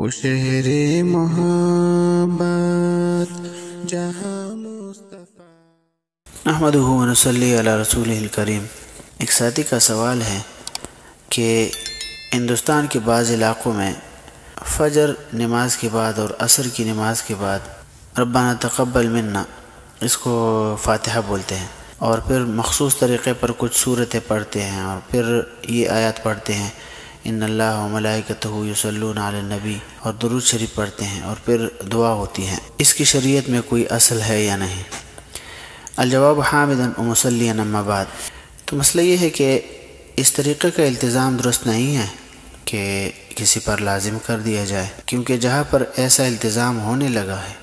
وہ شہر محبت جہاں مصطفیٰ۔ نحمدہ و نصلی علی رسولہ الکریم۔ ایک ساتھی کا سوال ہے کہ ہندوستان کے بعض علاقوں میں فجر نماز کے بعد اور عصر کی نماز کے بعد ربنا تقبل منا اس کو فاتحہ بولتے ہیں، اور پھر مخصوص طریقے پر کچھ سورتیں پڑھتے ہیں، اور پھر یہ آیات پڑھتے ہیں ان اللہ و ملائکتہ یصلون علی النبی، اور درود شریف پڑھتے ہیں، اور پھر دعا ہوتی ہے۔ اس کی شریعت میں کوئی اصل ہے یا نہیں؟ الجواب حامدا و مصلیا اما بعد۔ تو مسئلہ یہ ہے کہ اس طریقے کا التزام درست نہیں ہے کہ کسی پر لازم کر دیا جائے، کیونکہ جہاں پر ایسا التزام ہونے لگا ہے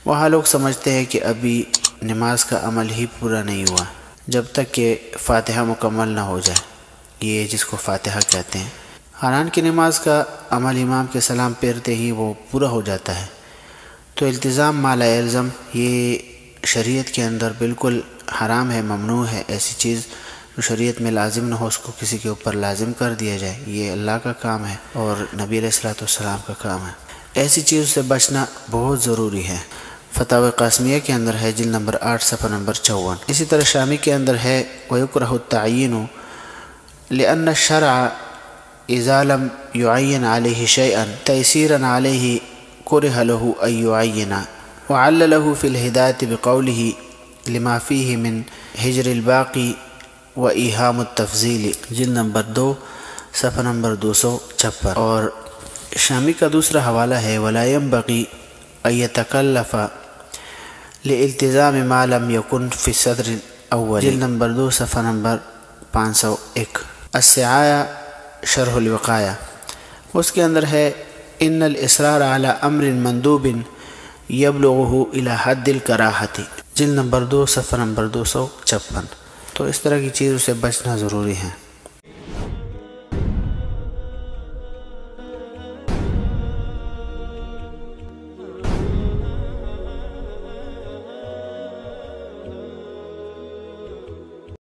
وہاں لوگ سمجھتے ہیں کہ ابھی نماز کا عمل ہی پورا نہیں ہوا جب تک کہ فاتحہ مکمل نہ ہو جائے، یہ جس کو فاتحہ کہتے ہیں۔ حالانکہ نماز کا عمل امام کے سلام پھیرتے ہی وہ پورا ہو جاتا ہے، تو التزام ما لا یلزم یہ شریعت کے اندر بالکل حرام ہے، ممنوع ہے۔ ایسی چیز جو شریعت میں لازم نہ ہو اس کو کسی کے اوپر لازم کر دیا جائے، یہ اللہ کا کام ہے اور نبی علیہ السلام کا کام ہے۔ ایسی چیز سے بچنا بہت ضروری ہے۔ فتاوی قاسمیہ کے اندر ہے، جلد نمبر 8 صفحہ نمبر 54۔ اسی طرح شامی کے اندر ہے وَيُكْرَهُ التَّعْيِينُ لِأَنَّ الشَّرْعَ إِذَا لَمْ يُعَيِّنْ عَلَيْهِ شَيْئًا تَيْسِيرًا عَلَيْهِ كُرِهَ لَهُ أَن يُعَيِّنَ، وَعَلَّلَهُ فِي الْهِدَايَةِ بِقَوْلِهِ لِمَا فِيهِ مِنْ هِجْرِ الْبَاقِي وَإِيهَامُ التَّفْضِيلِ، جلد نمبر 2 صفحہ نمبر 256۔ اور شامی کا دوسرا حوالہ ہے وَلَا يَنبَغِي أَن يَتَكَلَّفَ لِالْتِزَامِ مَا لَمْ يَكُنْ فِي الصَّدْرِ الْأَوَّلِ، جلد نمبر 2 صفحہ نمبر 501۔ السعایہ شرح الوقایہ، اس کے اندر ہے ان الاصرار علی امر مندوب یبلغہ الی حد الکراہۃ، جلد نمبر 2 صفحہ نمبر 256۔ تو اس طرح کی چیزوں سے بچنا ضروری ہے۔